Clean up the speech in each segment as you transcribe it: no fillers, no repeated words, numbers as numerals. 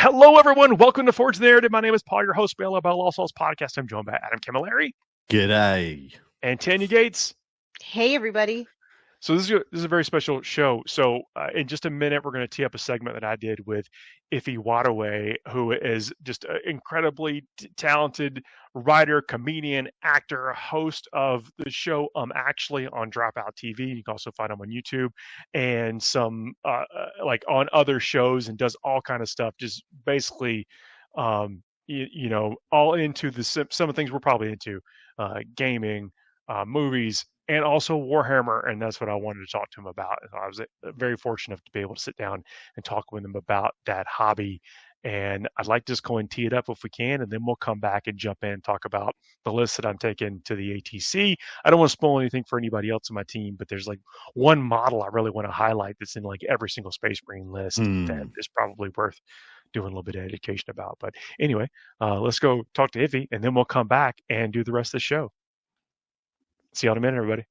Hello, everyone. Welcome to Forge the Narrative. My name is Paul, your host, Bella Bell All Souls Podcast. I'm joined by Adam Camilleri G'day. and Tanya Gates. Hey, everybody. So this is a very special show. So in just a minute, we're going to tee up a segment that I did with Ify Nwadiwe, who is just an incredibly talented writer, comedian, actor, host of the show Actually on Dropout TV. You can also find him on YouTube and some like on other shows, and does all kind of stuff. Just basically, you know, all into some of the things we're probably into, gaming, movies, and also Warhammer, and that's what I wanted to talk to him about. And I was very fortunate to be able to sit down and talk with him about that hobby. And I'd like to just go and tee it up if we can, and then we'll come back and jump in and talk about the list that I'm taking to the ATC. I don't want to spoil anything for anybody else on my team, but there's like one model I really want to highlight that's in like every single Space Marine list that is probably worth doing a little bit of education about. But anyway, let's go talk to Ify, and then we'll come back and do the rest of the show. See you in a minute, everybody.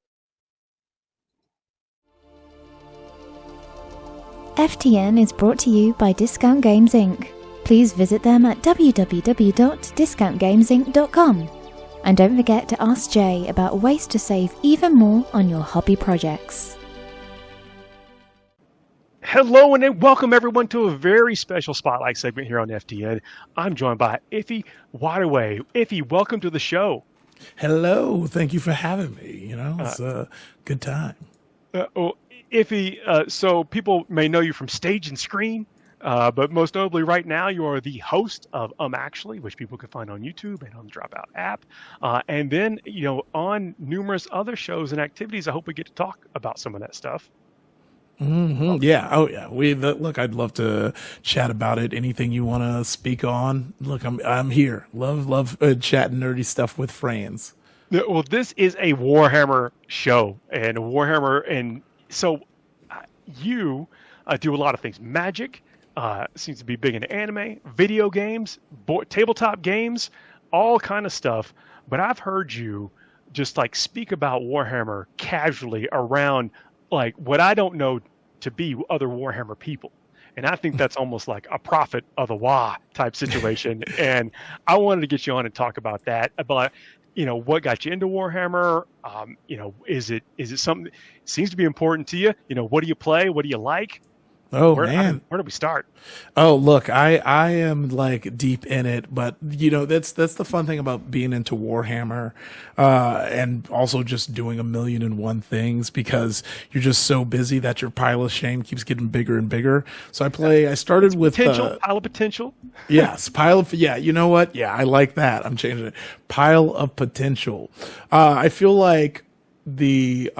FTN is brought to you by Discount Games Inc. Please visit them at www.discountgamesinc.com. And don't forget to ask Jay about ways to save even more on your hobby projects. Hello and welcome everyone to a very special spotlight segment here on FTN. I'm joined by Ify Nwadiwe. Ify, welcome to the show. Hello, thank you for having me. You know, it's a good time. Ify, so people may know you from stage and screen, but most notably right now you are the host of Actually, which people can find on YouTube and on the Dropout app. And then, you know, on numerous other shows and activities. I hope we get to talk about some of that stuff. Mm-hmm. Yeah. Oh, yeah. Look, I'd love to chat about it. Anything you want to speak on? Look, I'm here. Love chatting nerdy stuff with friends. Well, this is a Warhammer show, and Warhammer, and so you do a lot of things. Magic seems to be big in anime, video games, tabletop games, all kind of stuff. But I've heard you just like speak about Warhammer casually around like what I don't know to be other Warhammer people. And I think that's almost like a prophet of the Wa type situation. And I wanted to get you on and talk about that. About, you know, what got you into Warhammer? You know, is it something that seems to be important to you? You know, what do you play? What do you like? Oh, man. Where do we start? Oh, look, I am like deep in it, but you know, that's the fun thing about being into Warhammer, and also just doing 1,000,001 things, because you're just so busy that your pile of shame keeps getting bigger and bigger. So I started with pile of potential. Yes, yeah, you know what? Yeah, I like that. I'm changing it. Pile of potential. I feel like the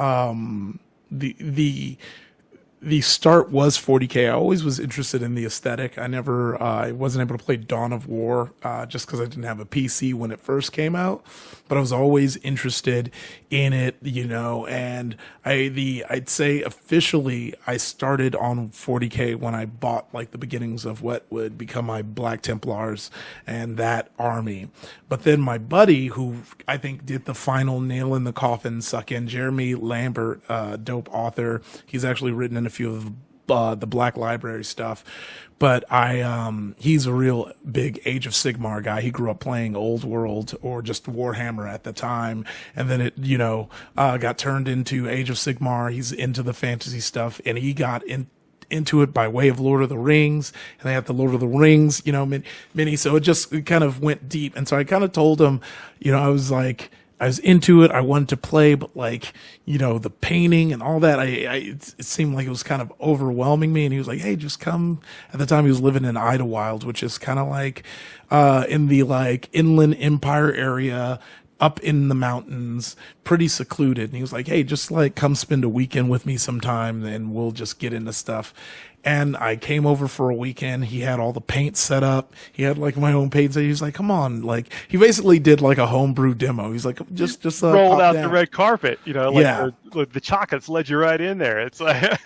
start was 40K. I always was interested in the aesthetic. I wasn't able to play Dawn of War just because I didn't have a PC when it first came out, but I was always interested in it, you know. And I'd say officially I started on 40K when I bought like the beginnings of what would become my Black Templars and that army. But then my buddy, who I think did the final nail in the coffin suck in, Jeremy Lambert, dope author. He's actually written in a few of the Black Library stuff, but he's a real big Age of Sigmar guy. He grew up playing Old World or just Warhammer at the time, and then it, you know, got turned into Age of Sigmar. He's into the fantasy stuff, and he got into it by way of Lord of the Rings, and they had the Lord of the Rings, you know, mini. So it kind of went deep, and so I kind of told him, you know, I was into it. I wanted to play, but like, you know, the painting and all that, it seemed like it was kind of overwhelming me. And he was like, "Hey, just come." At the time, he was living in Idlewild, which is kind of like in the like Inland Empire area, up in the mountains, pretty secluded. And he was like, "Hey, just like come spend a weekend with me sometime, and we'll just get into stuff." And I came over for a weekend. He had all the paint set up. He had like my own paint. He was like, "Come on!" Like he basically did like a homebrew demo. He's like, just rolled out the red carpet. You know, like yeah. the chocolates led you right in there. It's like,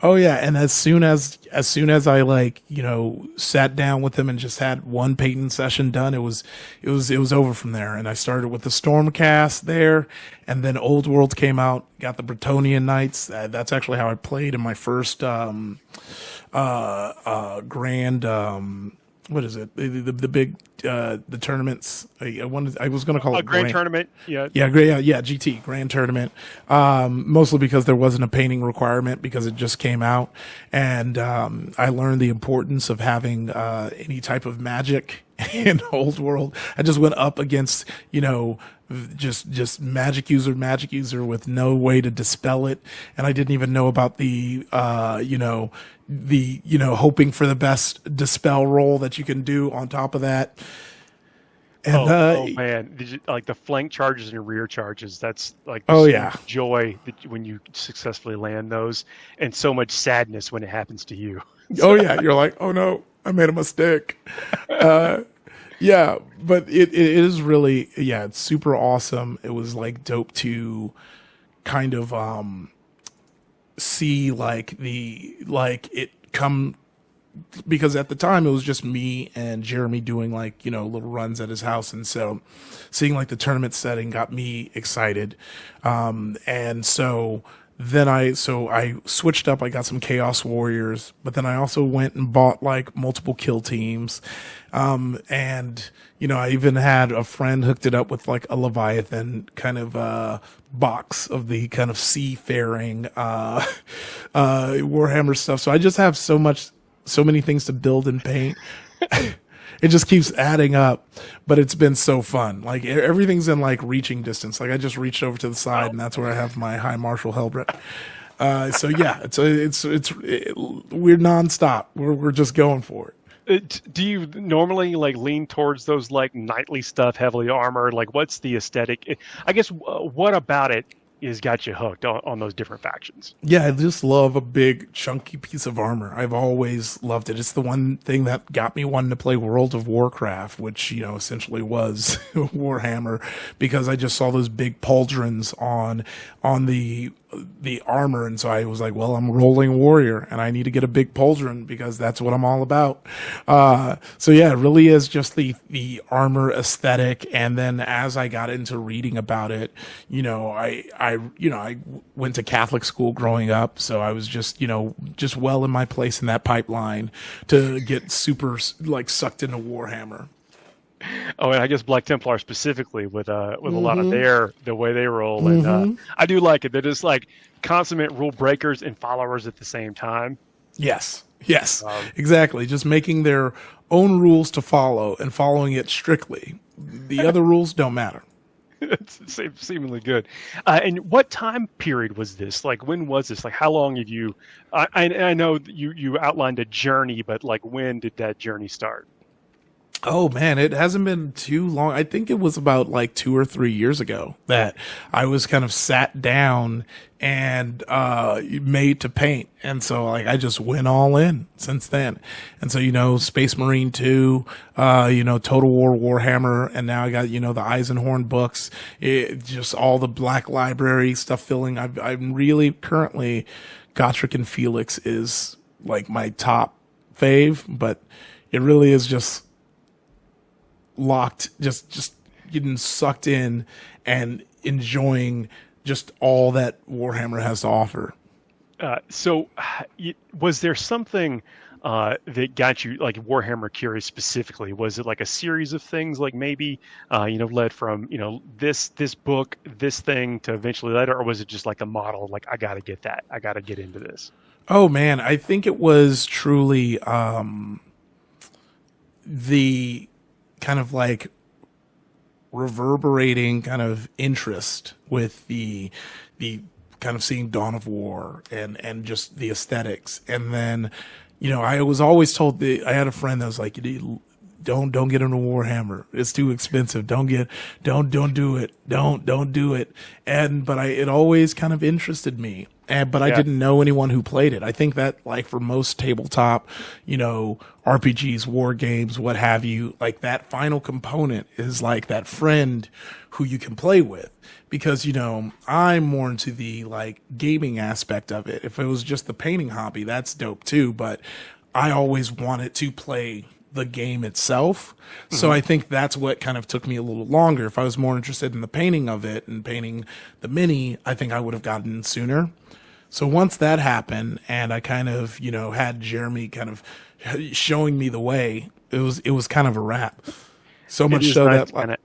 oh yeah. And as soon as I like, you know, sat down with him and just had one painting session done, it was over from there. And I started with the Stormcast there, and then Old World came out. Got the Bretonian Knights. That's actually how I played in my first grand what is it? The big the tournaments. I was going to call A it grand tournament. Yeah. Yeah, GT Grand Tournament. Mostly because there wasn't a painting requirement because it just came out, and I learned the importance of having any type of magic in Old World. I just went up against just magic user with no way to dispel it, and I didn't even know about the hoping for the best dispel roll that you can do on top of that. And, oh man, did you, like the flank charges and rear charges? That's like joy that when you successfully land those, and so much sadness when it happens to you. Oh yeah, you're like, oh no, I made a mistake. Yeah, but it is really, it's super awesome. It was like dope to kind of see it come, because at the time it was just me and Jeremy doing little runs at his house, and so seeing like the tournament setting got me excited. And so then I switched up. I got some Chaos Warriors, but then I also went and bought like multiple kill teams. And I even had a friend hooked it up with like a Leviathan kind of box of the kind of seafaring Warhammer stuff. So I just have so many things to build and paint. It just keeps adding up, but it's been so fun. Like everything's in like reaching distance. Like I just reached over to the side, and that's where I have my High Marshal Helbret. So yeah, we're nonstop. We're just going for it. Do you normally like lean towards those like knightly stuff, heavily armored? Like, what's the aesthetic? I guess what about it is got you hooked on those different factions? Yeah, I just love a big chunky piece of armor. I've always loved it. It's the one thing that got me wanting to play World of Warcraft, which essentially was Warhammer, because I just saw those big pauldrons on the armor, and so I was like, well, I'm rolling warrior and I need to get a big pauldron because that's what I'm all about. So yeah, it really is just the armor aesthetic. And then as I got into reading about it, I went to Catholic school growing up, so I was just well in my place in that pipeline to get super like sucked into Warhammer. Oh, and I guess Black Templar specifically with a lot of the way they roll, and I do like it. They're just like consummate rule breakers and followers at the same time. Yes, exactly. Just making their own rules to follow and following it strictly. The other rules don't matter. It's seemingly good. And what time period was this? Like, when was this? Like, how long have you? I know you outlined a journey, but like, when did that journey start? Oh man, it hasn't been too long. I think it was about like 2 or 3 years ago that I was kind of sat down and made to paint. And so like I just went all in since then. And so, Space Marine 2, Total War Warhammer, and now I got, the Eisenhorn books, just all the Black Library stuff filling. I'm really currently, Gotrek and Felix is like my top fave, but it really is just locked, just getting sucked in and enjoying just all that Warhammer has to offer. So was there something that got you like Warhammer curious specifically? Was it like a series of things, like maybe led from this book, this thing to eventually later, or was it just like a model, like I gotta get that, I gotta get into this? Oh man, I think it was truly the kind of like reverberating kind of interest with the kind of seeing Dawn of War and just the aesthetics. And then, I was always told I had a friend that was like, don't get into Warhammer. It's too expensive. Don't do it. Don't do it. But it always kind of interested me. But I didn't know anyone who played it. I think that like for most tabletop, RPGs, war games, what have you, like that final component is like that friend who you can play with, because, I'm more into the like gaming aspect of it. If it was just the painting hobby, that's dope too. But I always wanted to play the game itself. So I think that's what kind of took me a little longer. If I was more interested in the painting of it and painting the mini, I think I would have gotten sooner. So once that happened and I kind of, had Jeremy kind of showing me the way, it was kind of a wrap. So It much is so nice that to kind of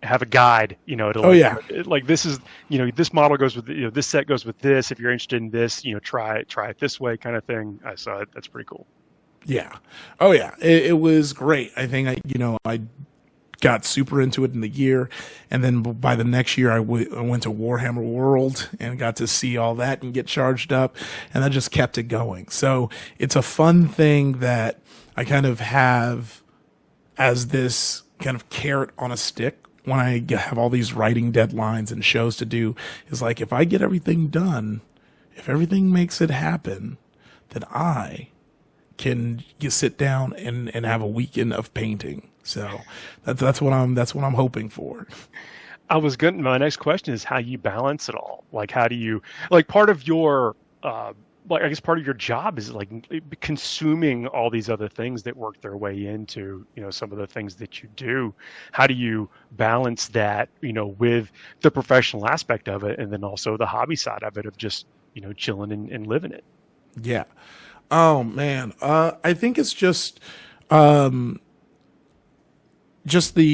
have a guide, you know, to oh like, yeah, like this is, you know, this model goes with, you know, this set goes with this. If you're interested in this, you know, try it this way, kind of thing. I saw it. That's pretty cool. yeah, oh yeah, it was great. I think I got super into it in the year, and then by the next year I went to Warhammer World and got to see all that and get charged up, and that just kept it going. So it's a fun thing that I kind of have as this kind of carrot on a stick when I have all these writing deadlines and shows to do, is like, if I get everything done, if everything makes it happen, then I can just sit down and have a weekend of painting. So that's what I'm hoping for. My next question is how you balance it all. Like, how do you, like, part of your, like, I guess part of your job is like consuming all these other things that work their way into, you know, some of the things that you do. How do you balance that, you know, with the professional aspect of it, and then also the hobby side of it of just, you know, chilling and living it? Yeah. Oh man. I think it's just the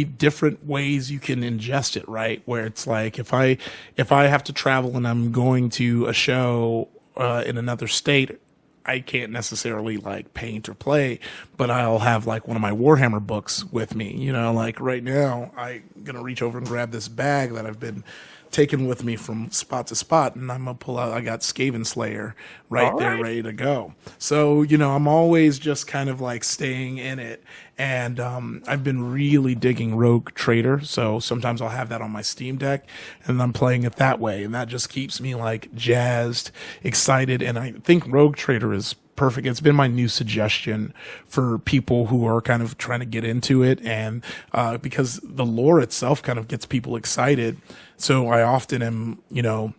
different ways you can ingest it, right? Where it's like, if I have to travel and I'm going to a show in another state, I can't necessarily like paint or play, but I'll have like one of my Warhammer books with me. You know, like right now, I'm gonna reach over and grab this bag that I've been taking with me from spot to spot, and I'm gonna pull out. I got Skaven Slayer right there, ready to go. So you know, I'm always just kind of like staying in it, and I've been really digging Rogue Trader. So sometimes I'll have that on my Steam Deck, and I'm playing it that way, and that just keeps me like jazzed, excited, and I think Rogue Trader is perfect. It's been my new suggestion for people who are kind of trying to get into it, and because the lore itself kind of gets people excited. So I often am, you know,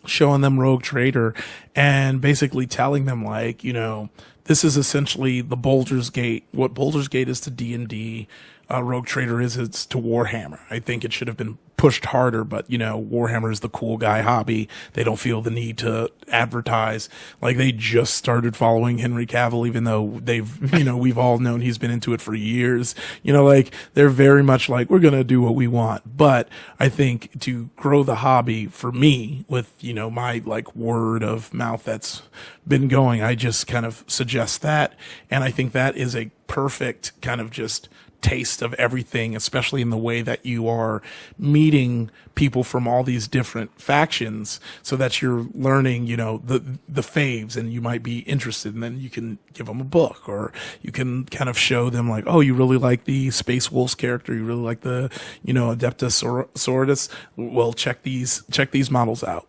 showing them Rogue Trader and basically telling them like, you know, this is essentially the Baldur's Gate. What Baldur's Gate is to D&D, Rogue Trader it's to Warhammer. I think it should have been pushed harder, but you know, Warhammer is the cool guy hobby. They don't feel the need to advertise. Like, they just started following Henry Cavill, even though they've, you know, we've all known he's been into it for years. You know, like, they're very much like, we're going to do what we want. But I think to grow the hobby for me with, you know, my like word of mouth that's been going, I just kind of suggest that. And I think that is a perfect kind of just taste of everything, especially in the way that you are meeting people from all these different factions, so that you're learning, you know, the faves, and you might be interested, and then you can give them a book, or you can kind of show them like, oh, you really like the Space Wolves character, you really like the, you know, Adeptus Sororitas, well, check these models out.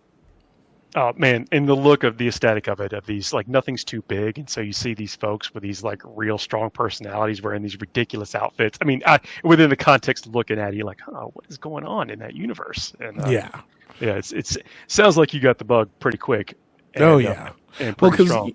Oh man, and the look of the aesthetic of it, of these, like, nothing's too big, and so you see these folks with these like real strong personalities wearing these ridiculous outfits. I mean, within the context of looking at it, you're like, oh, what is going on in that universe? And yeah, it's sounds like you got the bug pretty quick. And, oh yeah, and pretty strong.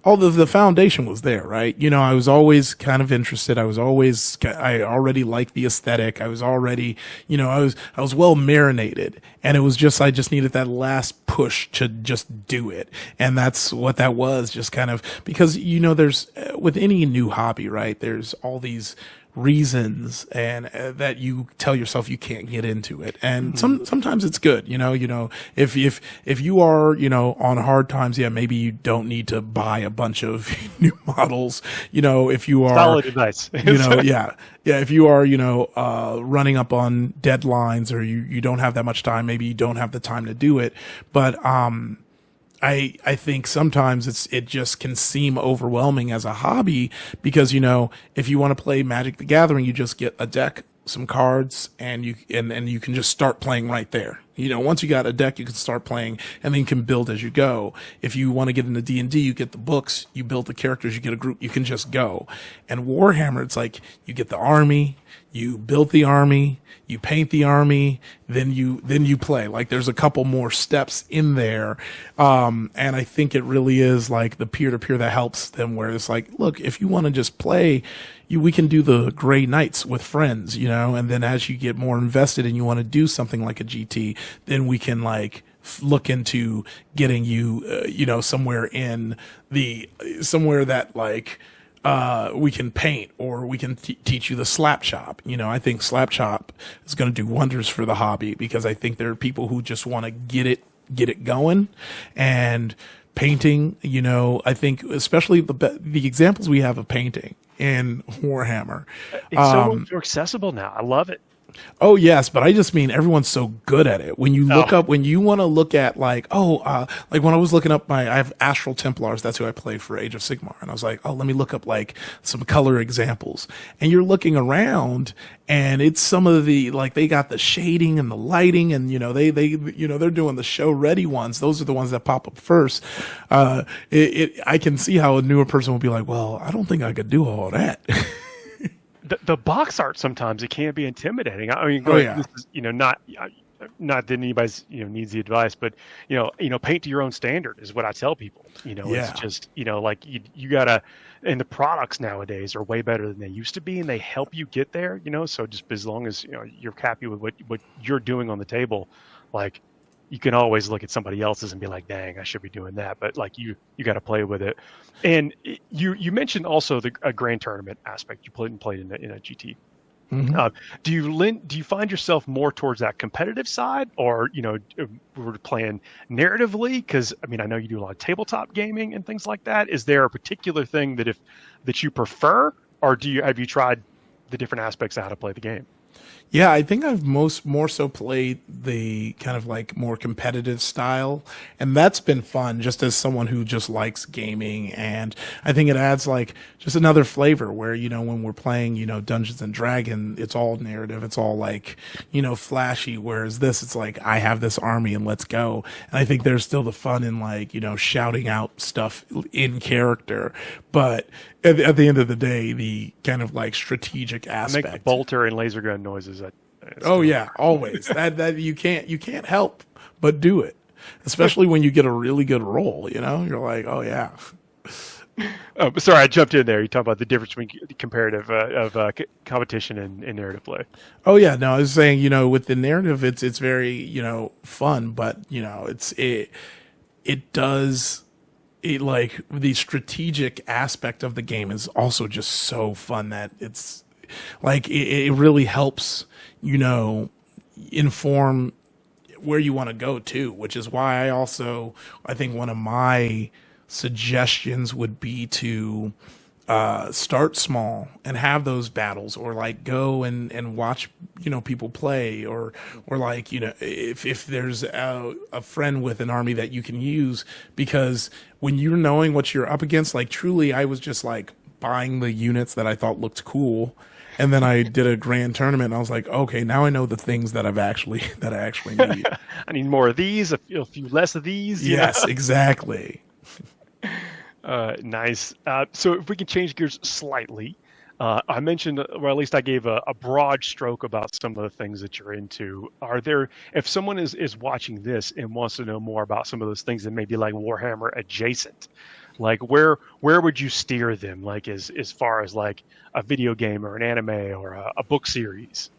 All the foundation was there, right? You know, I was always kind of interested. I already liked the aesthetic. I was already, you know, I was well marinated, and it was just, I just needed that last push to just do it. And that's what that was, just kind of, because, you know, there's, with any new hobby, right? There's all these reasons and that you tell yourself you can't get into it, and sometimes it's good, you know, if you are, you know, on hard times, yeah, maybe you don't need to buy a bunch of new models, you know, if you are solid advice, you know, yeah, if you are, you know, running up on deadlines, or you don't have that much time, maybe you don't have the time to do it, but I think sometimes it just can seem overwhelming as a hobby, because, you know, if you want to play Magic the Gathering, you just get a deck, some cards, and you can just start playing right there. You know, once you got a deck, you can start playing, and then you can build as you go. If you want to get into D&D, you get the books, you build the characters, you get a group, you can just go. And Warhammer, it's like, you get the army, you build the army, you paint the army, then you play. Like, there's a couple more steps in there. And I think it really is like the peer-to-peer that helps them, where it's like, look, if you want to just play, we can do the Grey Knights with friends, you know, and then as you get more invested and you want to do something like a GT, then we can like look into getting you, you know, somewhere that like, we can paint, or we can teach you the slap chop. I think slap chop is going to do wonders for the hobby, because I think there are people who just want to get it going. And painting, I think especially the examples we have of painting in Warhammer. It's so much more accessible now. I love it. Oh yes, but I just mean everyone's so good at it. When you look up, when you want to look at like when I was looking up I have Astral Templars, that's who I play for Age of Sigmar, and I was like, oh, let me look up like some color examples. And you're looking around, and it's some of the, like, they got the shading and the lighting, and they're doing the show ready ones. Those are the ones that pop up first. I can see how a newer person will be like, well, I don't think I could do all that. The box art, sometimes it can be intimidating. I mean, this is, not that anybody's needs the advice, but paint to your own standard is what I tell people. It's just like you gotta, and the products nowadays are way better than they used to be, and they help you get there. So just as long as you're happy with what you're doing on the table, like, you can always look at somebody else's and be like, dang, I should be doing that. But like, you got to play with it. And you mentioned also a grand tournament aspect. You played in a GT. Mm-hmm. Do you find yourself more towards that competitive side, or we're playing narratively? Because I mean, I know you do a lot of tabletop gaming and things like that. Is there a particular thing that you prefer, or have you tried the different aspects of how to play the game? Yeah, I think I've more so played the kind of like more competitive style, and that's been fun just as someone who just likes gaming. And I think it adds like just another flavor where, when we're playing, Dungeons and Dragons, it's all narrative. It's all like, flashy. Whereas this, it's like, I have this army and let's go. And I think there's still the fun in like, shouting out stuff in character. But at the end of the day, the kind of like strategic aspect. I make bolter and laser gun noises. Oh yeah, always. that you can't help but do it, especially when you get a really good roll. You're like, oh yeah. Sorry, I jumped in there. You talk about the difference between comparative of competition and narrative play. Oh yeah, no, I was saying, with the narrative, it's very fun, but it does. Like the strategic aspect of the game is also just so fun that it's like it really helps inform where you want to go too, which is why I think one of my suggestions would be to start small and have those battles, or like go and watch people play, or like if there's a friend with an army that you can use, because when you're knowing what you're up against, like truly I was just like buying the units that I thought looked cool, and then I did a grand tournament and I was like, okay, now I know the things that I actually need. I need more of these, a few less of these. Yes, exactly. Nice. So if we can change gears slightly, I mentioned, or at least I gave a broad stroke about some of the things that you're into. If someone is watching this and wants to know more about some of those things that may be like Warhammer adjacent, like where would you steer them? Like as far as like a video game or an anime or a book series?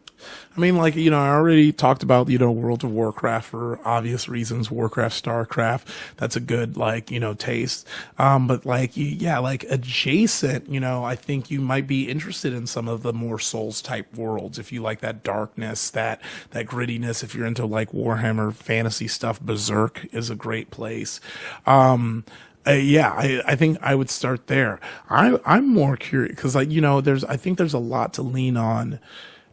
I mean, like, I already talked about, World of Warcraft for obvious reasons, Warcraft, StarCraft. That's a good, like, taste. But like, yeah, like adjacent, I think you might be interested in some of the more Souls type worlds. If you like that darkness, that grittiness, if you're into like Warhammer fantasy stuff, Berserk is a great place. Yeah, I think I would start there. I'm more curious because, like, I think there's a lot to lean on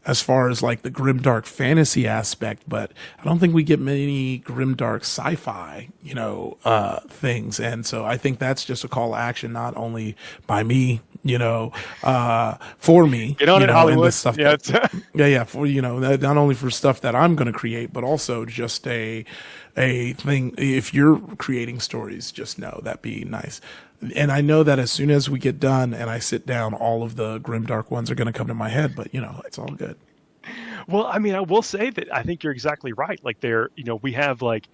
as far as like the grimdark fantasy aspect, but I don't think we get many grimdark sci-fi, things. And so I think that's just a call to action, not only by me, for me, get on it, Hollywood. And stuff for, not only for stuff that I'm going to create, but also just a thing. If you're creating stories, just know that'd be nice. And I know that as soon as we get done and I sit down, all of the grimdark ones are going to come to my head, but it's all good. Well, I mean, I will say that I think you're exactly right. Like we have like,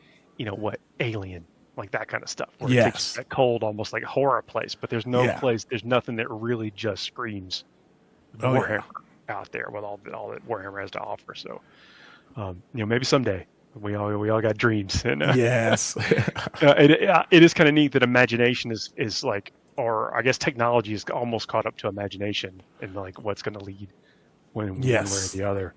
Alien, like that kind of stuff. Where it takes that cold, almost like horror place, but there's no place, there's nothing that really just screams Warhammer out there with all that Warhammer has to offer. So, maybe someday. We all got dreams, and yes, it is kind of neat that imagination is like or I guess technology is almost caught up to imagination and like what's going to lead one way or Yes. the other.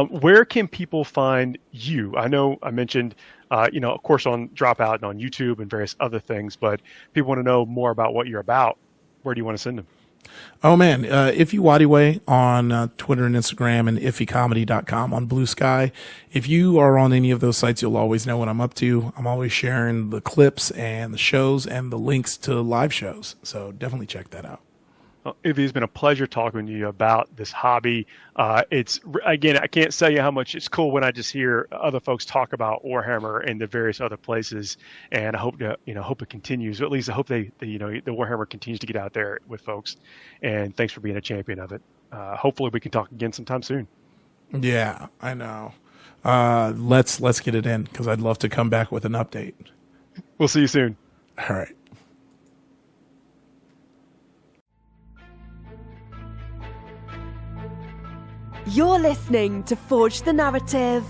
Where can people find you? I know I mentioned, of course, on Dropout and on YouTube and various other things, but people want to know more about what you're about. Where do you want to send them? Oh man, Ify Nwadiwe on Twitter and Instagram, and ifycomedy.com on Blue Sky. If you are on any of those sites, you'll always know what I'm up to. I'm always sharing the clips and the shows and the links to live shows. So definitely check that out. Ify, it's been a pleasure talking to you about this hobby. It's again, I can't tell you how much it's cool when I just hear other folks talk about Warhammer and the various other places. And I hope hope it continues. Or at least I hope the Warhammer continues to get out there with folks. And thanks for being a champion of it. Hopefully we can talk again sometime soon. Yeah, I know. Let's get it in because I'd love to come back with an update. We'll see you soon. All right. You're listening to Forge the Narrative.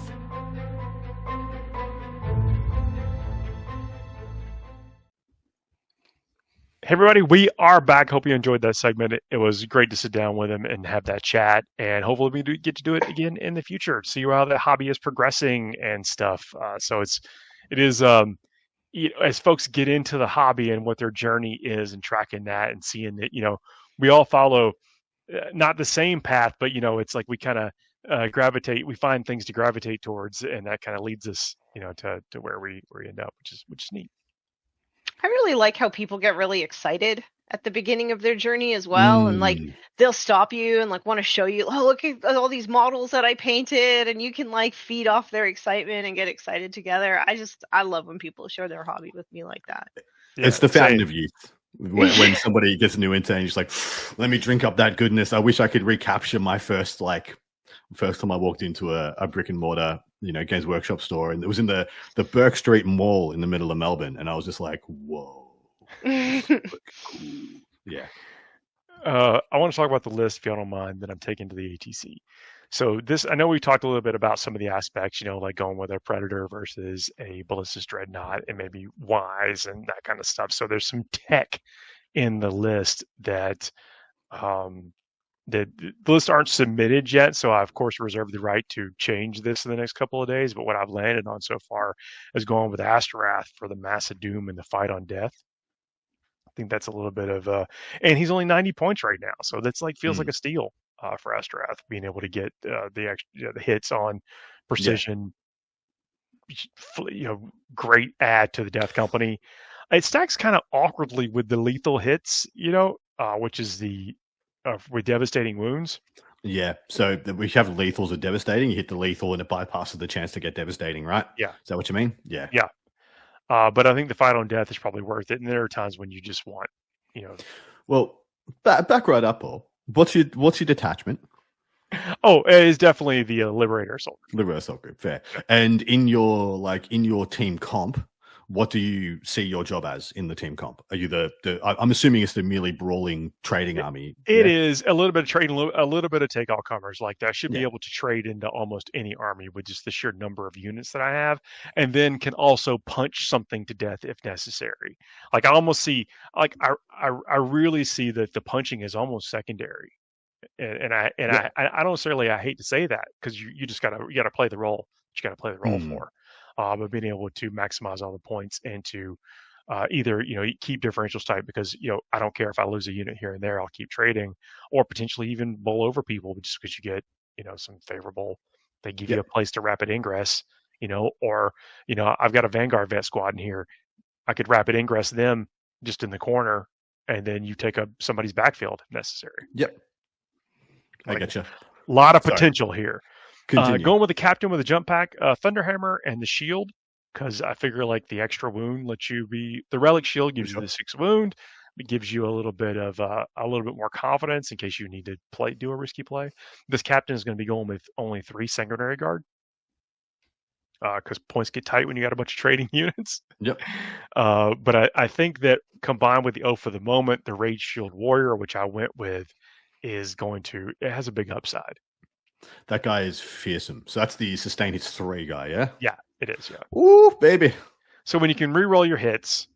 Hey everybody, we are back. Hope you enjoyed that segment. It was great to sit down with him and have that chat, and hopefully we get to do it again in the future. See how the hobby is progressing and stuff. So it is as folks get into the hobby and what their journey is and tracking that and seeing that we all follow not the same path, but it's like we kind of gravitate. We find things to gravitate towards, and that kind of leads us to where we end up, which is neat. I really like how people get really excited at the beginning of their journey as well. And like, they'll stop you and like want to show you, oh, look at all these models that I painted, and you can like feed off their excitement and get excited together. I love when people share their hobby with me like that. Yeah, it's the fountain of youth. When somebody gets new into it and just like, let me drink up that goodness. I wish I could recapture my first time I walked into a brick and mortar, Games Workshop store, and it was in the Burke Street Mall in the middle of Melbourne, and I was just like, whoa. Yeah. I want to talk about the list, if you don't mind, that I'm taking to the ATC. So I know we talked a little bit about some of the aspects, like going with a Predator versus a Ballistic Dreadnought and maybe Wise and that kind of stuff. So there's some tech in the list that the lists aren't submitted yet. So I, of course, reserve the right to change this in the next couple of days. But what I've landed on so far is going with Asterath for the Mass of Doom and the Fight on Death. I think that's a little bit of and he's only 90 points right now. So that's feels like a steal for Asterath, being able to get the hits on precision, great add to the Death Company. It stacks kind of awkwardly with the lethal hits, which is with devastating wounds. Yeah, so we have lethals are devastating. You hit the lethal and it bypasses the chance to get devastating, right? Yeah. Is that what you mean? Yeah. Yeah. But I think the Fight on Death is probably worth it. And there are times when you just want, Well, back right up, Paul. What's your detachment? Oh, it is definitely the Liberator Assault Group. Liberator Assault Group, fair. And in your team comp, what do you see your job as in the team comp? Are you I'm assuming it's the merely brawling trading army. It is a little bit of trading, a little bit of take all comers. Like that should be able to trade into almost any army with just the sheer number of units that I have, and then can also punch something to death if necessary. Like I almost see, I really see that the punching is almost secondary. And I don't necessarily, I hate to say that because you just gotta play the role. You gotta play the role for. But being able to maximize all the points and to either keep differentials tight because I don't care if I lose a unit here and there, I'll keep trading, or potentially even bowl over people just because you get some favorable. They give you a place to rapid ingress, or I've got a Vanguard vet squad in here. I could rapid ingress them just in the corner, and then you take up somebody's backfield if necessary. Yep. I getcha. A lot of potential here. Continue. Going with the captain with the jump pack, Thunderhammer and the shield, because I figure the extra wound lets you be the relic shield gives you the 6 wound. It gives you a little bit more confidence in case you need to do a risky play. This captain is going to be going with only 3 sanguinary guard because points get tight when you got a bunch of trading units. Yep. But I think that combined with the Oath of the Moment, the Rage Shield Warrior, which I went with, it has a big upside. That guy is fearsome. So that's the sustain hits 3 guy, yeah? Yeah, it is, yeah. Ooh, baby. So when you can re-roll your hits,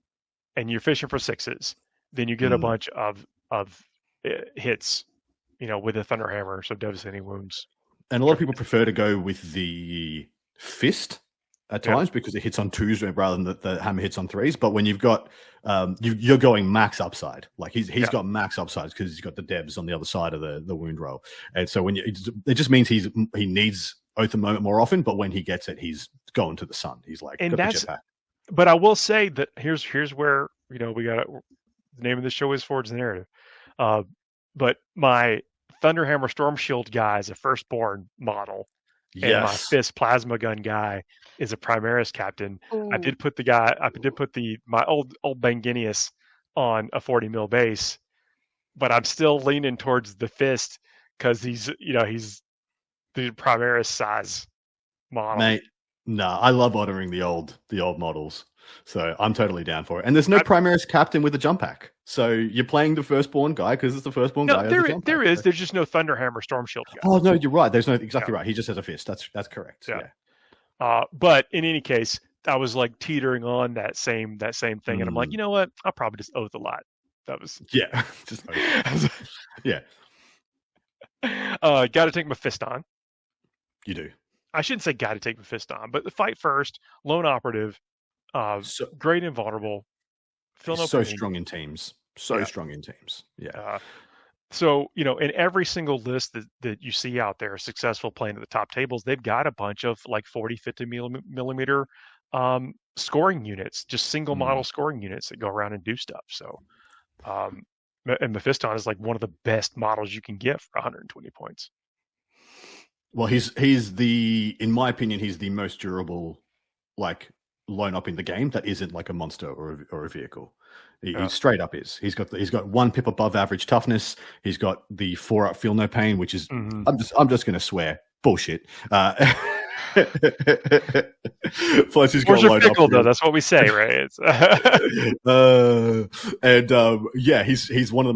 and you're fishing for sixes, then you get a bunch of hits, with a Thunderhammer, so devastating wounds. And a lot of people prefer to go with the fist at times because it hits on 2s rather than the hammer hits on 3s. But when you've got you're going max upside, like he's got max upsides because he's got the devs on the other side of the wound roll, and so when it just means he needs Oath of Moment more often. But when he gets it, he's going to the sun. He's like, and that's. But I will say that here's where we got the name of the show is Forge the Narrative, but my Thunderhammer Storm Shield guy is a firstborn model. Yes. And my Fist Plasma Gun guy is a Primaris captain. Ooh. I did put my old Banginius on a 40 mil base, but I'm still leaning towards the Fist because he's the Primaris size model. Mate, no, I love honoring the old models. So I'm totally down for it. And there's no Primaris captain with a jump pack. So you're playing the firstborn guy because it's the firstborn guy. There is. There's just no Thunderhammer Storm Shield guy. Oh, no, you're right. There's no, exactly right. He just has a fist. That's correct. Yeah. But in any case, I was like teetering on that same thing. And I'm like, you know what? I'll probably just Oath a lot. That was. Yeah. Just yeah. Got to take my fist on. You do. I shouldn't say got to take my fist on, but the fight first, lone operative, great invulnerable. Strong in teams. Strong in teams. Yeah. So, in every single list that you see out there, successful playing at the top tables, they've got a bunch of like 40, 50 millimeter scoring units, just single model scoring units that go around and do stuff. So, and Mephiston is like one of the best models you can get for 120 points. Well, he's in my opinion, he's the most durable, like, lone up in the game that isn't like a monster or a vehicle. He straight up is. He's got 1 pip above average toughness. He's got the 4-up feel no pain, which is I'm just gonna swear bullshit. Plus he's got load pickle, though. That's what we say, right? He's one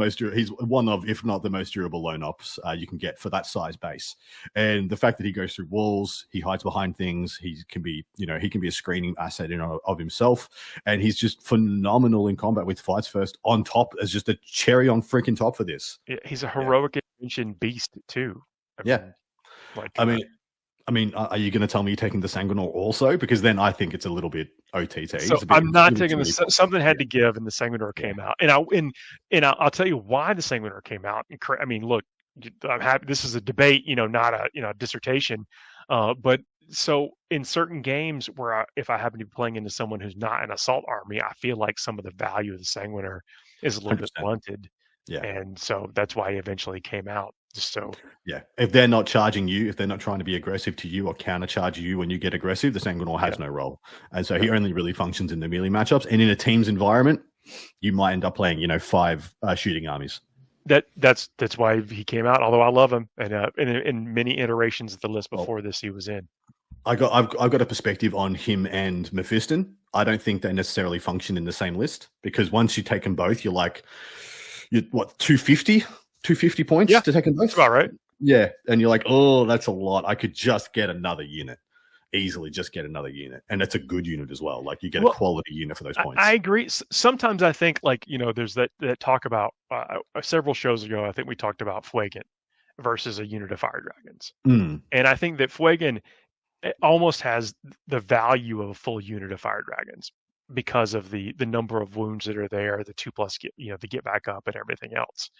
of if not the most durable lone ops you can get for that size base. And the fact that he goes through walls, he hides behind things, he can be a screening asset in of himself, and he's just phenomenal in combat with fights first on top as just a cherry on freaking top for this. Yeah, he's a heroic intervention beast too. I mean, are you going to tell me you're taking the Sanguinor also? Because then I think it's a little bit OTT. So I'm not taking something had to give, and the Sanguinor came out, and I'll tell you why the Sanguinor came out. I mean, look, I'm happy. This is a debate, not a dissertation. But so in certain games where if I happen to be playing into someone who's not an assault army, I feel like some of the value of the Sanguinor is a little 100%. Bit blunted. Yeah, and so that's why he eventually came out. If they're not charging you, if they're not trying to be aggressive to you or countercharge you when you get aggressive, the Sanguinor has no role, and so he only really functions in the melee matchups. And in a team's environment, you might end up playing 5 shooting armies. That's why he came out. Although I love him, and in many iterations of the list before this, he was in. I've got a perspective on him and Mephiston. I don't think they necessarily function in the same list, because once you take them both, you're 250 points to take them both. That's about right. Yeah, and you're like, oh, that's a lot. I could just get another unit. Easily just get another unit. And that's a good unit as well. Like, you get a quality unit for those points. I agree. Sometimes I think, there's that talk about several shows ago, I think we talked about Fuegan versus a unit of Fire Dragons. And I think that Fuegan almost has the value of a full unit of Fire Dragons because of the number of wounds that are there, the 2+ the get back up and everything else.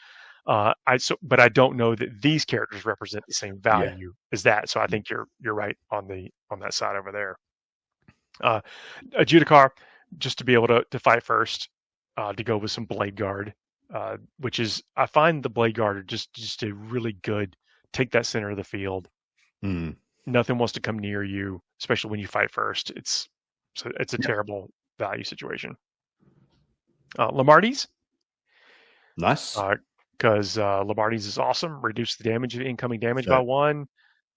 But I don't know that these characters represent the same value as that. So I think you're right on that side over there. Judicar, just to be able to fight first, to go with some Blade Guard, which is, I find the Blade Guard are just a really good take that center of the field. Nothing wants to come near you, especially when you fight first. It's a terrible value situation. Lamarties, nice. Because Lamarties is awesome. Reduce the incoming damage by 1.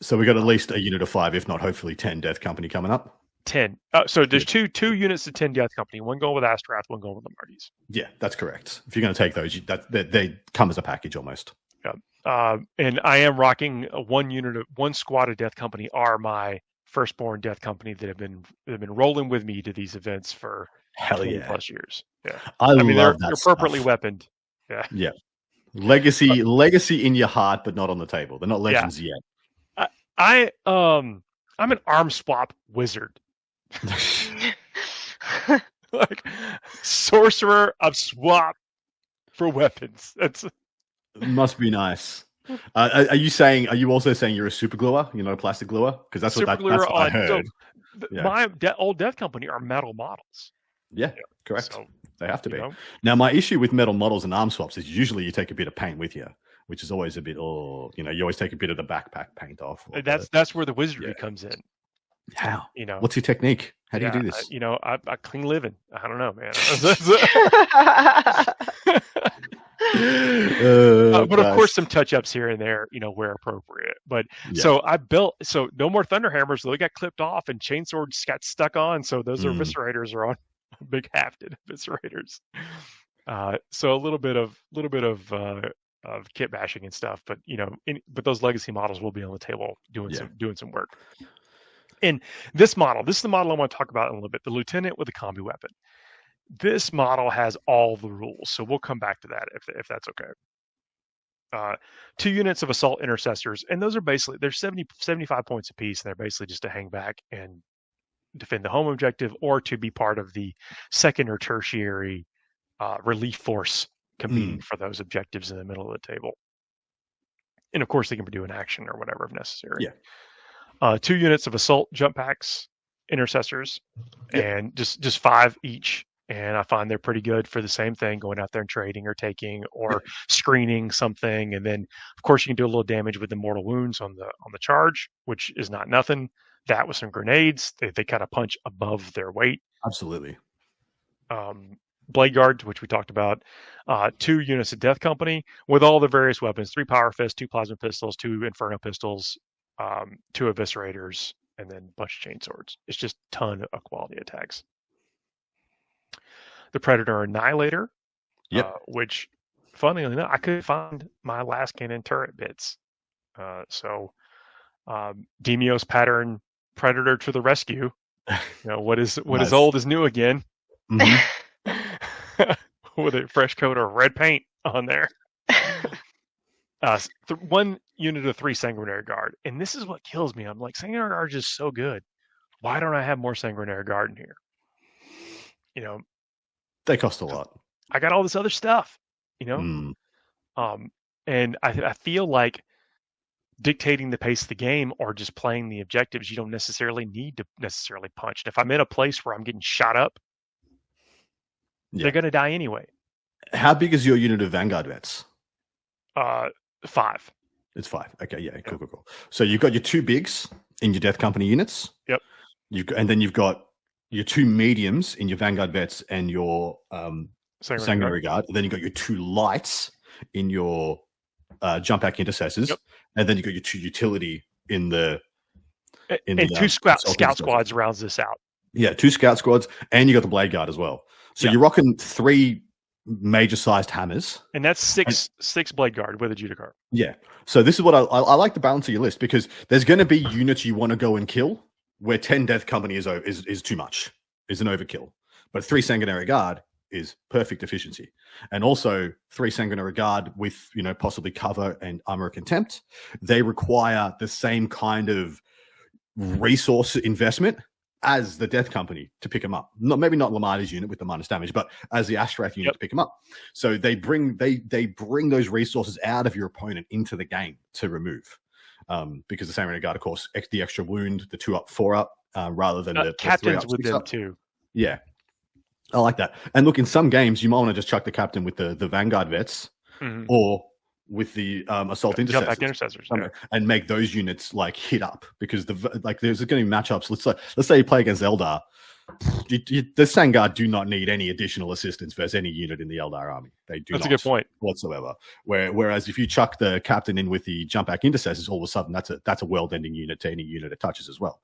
So we got at least a unit of 5, if not hopefully 10 Death Company coming up. 10. So there's two units to 10 Death Company. One going with Astrath, one going with Lamarties. Yeah, that's correct. If you're going to take those, they come as a package almost. Yeah. And I am rocking one squad of Death Company are my firstborn Death Company that have been rolling with me to these events for Hell 20 yeah. plus years. Yeah. I mean, love they're that appropriately stuff. weaponed. Yeah. Yeah. Legacy in your heart, but not on the table. They're not legends yet. I'm an arm swap wizard. Like sorcerer of swap for weapons. That's Must be nice. Are you also saying you're a super gluer? You're not a plastic gluer? Because that's super what gluer I on. heard. So Yeah. my old Death Company are metal models. Yeah, correct. So, they have to be. know? Now, my issue with metal models and arm swaps is usually you take a bit of paint with you, which is always a bit, you always take a bit of the backpack paint off. That's where the wizardry comes in. How? You know, what's your technique? How do you do this? I clean living. I don't know, man. But of course, some touch-ups here and there, where appropriate. But so I built, no more Thunderhammers. They got clipped off, and chainswords got stuck on. So those eviscerators are on big hafted eviscerators. So a little bit of kit bashing and stuff, but but those legacy models will be on the table doing some work. And this is the model I want to talk about in a little bit. The Lieutenant with a combi weapon. This model has all the rules, so we'll come back to that if that's okay. 2 units of assault intercessors, and those are basically they're 75 points apiece, and they're basically just to hang back and defend the home objective, or to be part of the second or tertiary relief force competing for those objectives in the middle of the table. And of course, they can do an action or whatever if necessary. Yeah. 2 units of assault jump packs, intercessors, and just 5 each. And I find they're pretty good for the same thing, going out there and trading or taking or screening something. And then, of course, you can do a little damage with the mortal wounds on the charge, which is not nothing. That with some grenades, they kind of punch above their weight. Absolutely. Blade guards, which we talked about. 2 units of Death Company with all the various weapons: 3 power fists, 2 plasma pistols, 2 inferno pistols, 2 eviscerators, and then a bunch of chainswords. It's just a ton of quality attacks. The Predator Annihilator, which, funnily enough, I couldn't find my last cannon turret bits. So Demios pattern Predator to the rescue. What is old is new again. With a fresh coat of red paint on there. 1 unit of 3 Sanguinary Guard. And this is what kills me. I'm like, Sanguinary Guard is just so good. Why don't I have more Sanguinary Guard in here? They cost a lot. I got all this other stuff, and I feel like dictating the pace of the game or just playing the objectives, you don't necessarily need to punch. And if I'm in a place where I'm getting shot up, they're going to die anyway. How big is your unit of Vanguard vets? 5. It's 5. Okay, yeah, cool. So you've got your 2 bigs in your Death Company units. Yep. And then you've got your 2 mediums in your Vanguard vets and your Sanguinary Guard. And then you've got your 2 lights in your jump pack intercessors. Yep. And then you've got your 2 utility in the 2 scout squads rounds this out. Yeah, 2 scout squads, and you got the Blade Guard as well. So you're rocking 3 major sized hammers, and that's 6 Blade Guard with a Judicar. Yeah. So this is what I like the balance of your list, because there's going to be units you want to go and kill where 10 Death Company is too much, is an overkill. But 3 Sanguinary Guard is perfect efficiency. And also 3 Sanguinary Guard with, possibly cover and armor of contempt. They require the same kind of resource investment as the Death Company to pick them up. Maybe not Lamarty's unit with the minus damage, but as the Ashtrath unit to pick them up. So they bring those resources out of your opponent into the game to remove. Because the Sanguinary Guard, of course, the extra wound, the 2 up, 4 up, rather than the captains 3 up, with them up. too. Yeah. I like that. And look, in some games, you might want to just chuck the captain with the Vanguard vets or with the assault intercessors, and make those units like hit up, because there's going to be matchups. Let's say you play against Eldar. The Sangard do not need any additional assistance versus any unit in the Eldar army. They do. That's a good point whatsoever. Whereas if you chuck the captain in with the jump back intercessors, all of a sudden that's a world-ending unit to any unit it touches as well.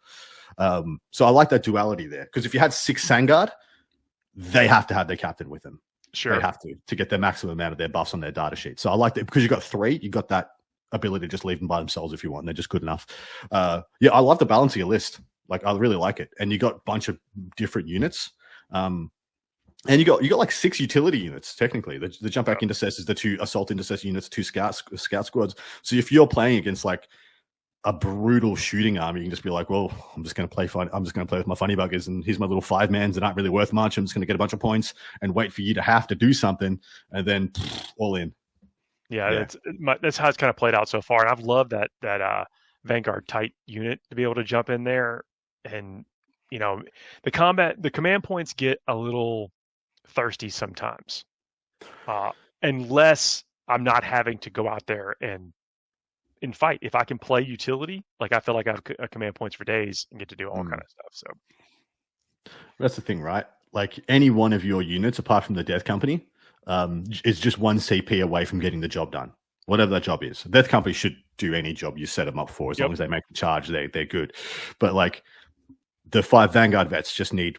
So I like that duality there, because if you had 6 Sangard, they have to have their captain with them. Sure. They have to get the maximum amount of their buffs on their data sheet. So I like that, because you got 3, you got that ability to just leave them by themselves if you want. They're just good enough. I love the balance of your list. Like, I really like it. And you got a bunch of different units. And you got like 6 utility units technically. The jump back intercessors, the 2 assault intercessor units, 2 scout squads. So if you're playing against like a brutal shooting army, you can just be like, well, I'm just going to play with my funny buggers, and here's my little 5-mans that aren't really worth much. I'm just going to get a bunch of points and wait for you to have to do something, and then all in. Yeah. That's how it's kind of played out so far, and I've loved that Vanguard tight unit to be able to jump in there, and the command points get a little thirsty sometimes, unless I'm not having to go out there and fight. If I can play utility, like I feel like I have command points for days and get to do all kind of stuff. So that's the thing, right? Like any one of your units, apart from the Death Company, is just 1 CP away from getting the job done, whatever that job is. Death Company should do any job you set them up for, as long as they make the charge. They're good. But like the 5 Vanguard vets just give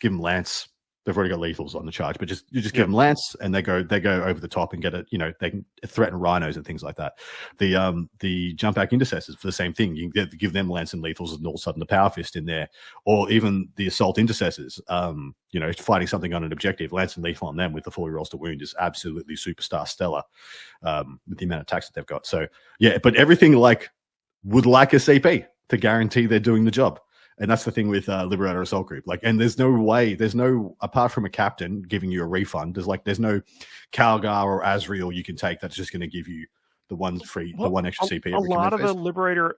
them Lance. They've already got lethals on the charge, but you just give them Lance, and they go over the top and get it. They can threaten rhinos and things like that. The jump back intercessors for the same thing. You can give them Lance and lethals, and all of a sudden the power fist in there, or even the assault intercessors. Fighting something on an objective, Lance and lethal on them with the 40 rolls to wound is absolutely superstar stellar with the amount of attacks that they've got. So yeah, but everything would like a CP to guarantee they're doing the job. And that's the thing with Liberator Assault Group. And there's no, apart from a captain giving you a refund, there's no Calgar or Azrael you can take that's just going to give you the one extra CP. A lot of the Liberator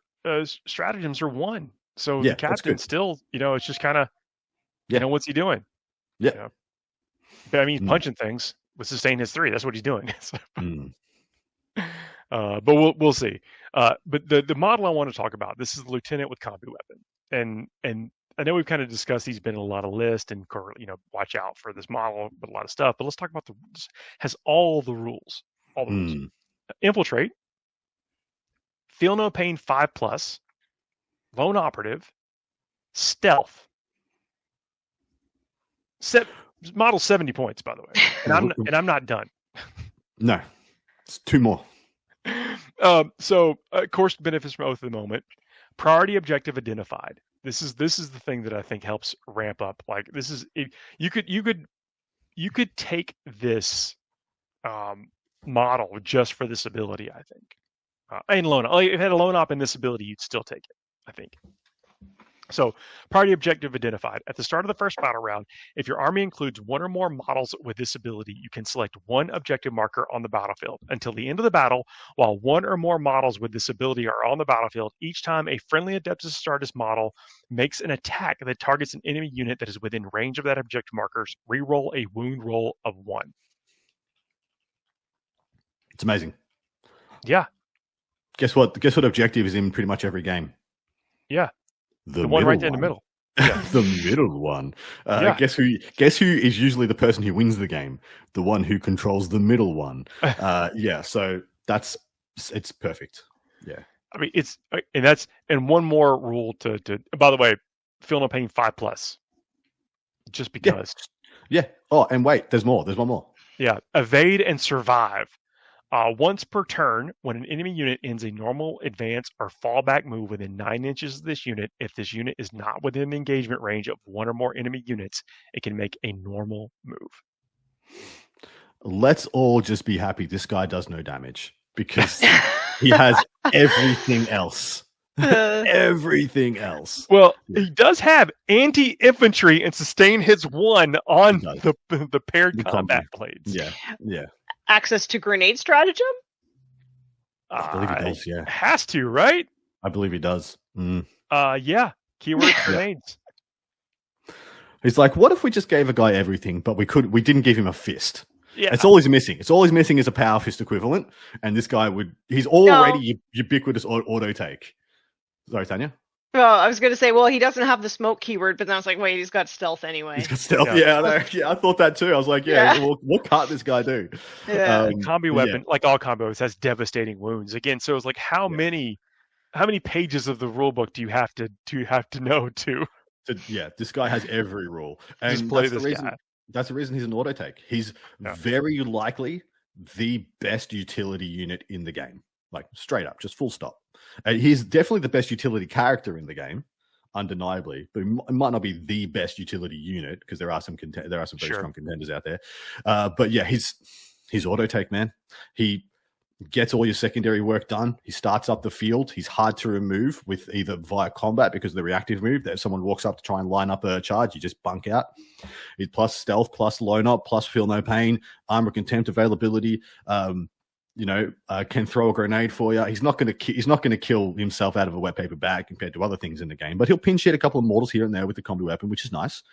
stratagems are 1. So the captain still, it's just kind of, what's he doing? Yeah. But I mean, he's punching things with sustain his 3. That's what he's doing. But we'll see. But the model I want to talk about, this is the lieutenant with combi weapon. And I know we've kind of discussed he's been in a lot of lists and watch out for this model, but a lot of stuff. But let's talk about has all the rules. Infiltrate, feel no pain 5+, lone operative, stealth. Model 70 points, by the way, and I'm not done. No, it's 2 more. So course benefits from Oath of the Moment. Priority objective identified. This is the thing that I think helps ramp up. You could take this model just for this ability. I think, and lone. If it had a lone op in this ability, you'd still take it. I think. So, priority objective identified. At the start of the first battle round, if your army includes 1 or more models with this ability, you can select 1 objective marker on the battlefield. Until the end of the battle, while 1 or more models with this ability are on the battlefield, each time a friendly Adeptus Astartes model makes an attack that targets an enemy unit that is within range of that objective markers, reroll a wound roll of 1. It's amazing. Yeah. Guess what? Guess what objective is in pretty much every game? Yeah. The one right there in the middle. Yeah. The middle one. Guess who is usually the person who wins the game? The one who controls the middle one. So it's perfect. Yeah. I mean, and one more rule to by the way, feel no pain 5+. Just because. Yeah. Oh, and wait, there's more. There's one more. Yeah. Evade and survive. Once per turn, when an enemy unit ends a normal advance or fallback move within 9 inches of this unit, if this unit is not within the engagement range of 1 or more enemy units, it can make a normal move. Let's all just be happy this guy does no damage, because he has everything else. Everything else. Well, he does have anti-infantry and sustain hits 1 on the paired combat blades. Yeah. Access to grenade stratagem? I believe he does, yeah. Has to, right? I believe he does. Yeah. Keyword grenades. He's like, what if we just gave a guy everything, but we didn't give him a fist? Yeah. It's all he's missing. It's all he's missing is a power fist equivalent, and this guy he's already ubiquitous auto take. Sorry, Tanya? Well, I was going to say, he doesn't have the smoke keyword, but then I was like, wait, he's got stealth anyway. He's got stealth. I thought that too. I was like, well, what can't this guy do? Yeah. The combi weapon, like all combi weapons, has devastating wounds. Again, so it's like, how many pages of the rule book do you have to know to? This guy has every rule, and just play this guy. That's the reason he's an auto take. He's very likely the best utility unit in the game. Like straight up, just full stop. And he's definitely the best utility character in the game. undeniably, but it might not be the best utility unit because there are some very strong contenders out there. But yeah, his auto take, man, he gets all your secondary work done. He starts up the field. He's hard to remove with either via combat because of the reactive move that if someone walks up to try and line up a charge, you just bunk out. He's plus stealth, plus loan up, plus feel no pain, armor contempt availability. Can throw a grenade for you. He's not going to kill himself out of a wet paper bag compared to other things in the game, but he'll pinch hit a couple of mortals here and there with the combi weapon, which is nice.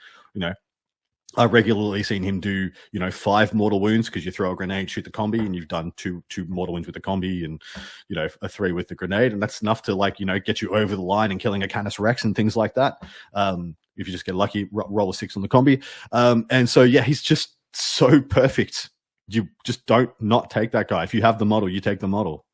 I've regularly seen him do, 5 mortal wounds because you throw a grenade, shoot the combi, and you've done two mortal wounds with the combi and, a 3 with the grenade. And that's enough to get you over the line and killing a Canis Rex and things like that. If you just get lucky, roll a 6 on the combi. And so, yeah, he's just so perfect. You just don't not take that guy. If you have the model, you take the model.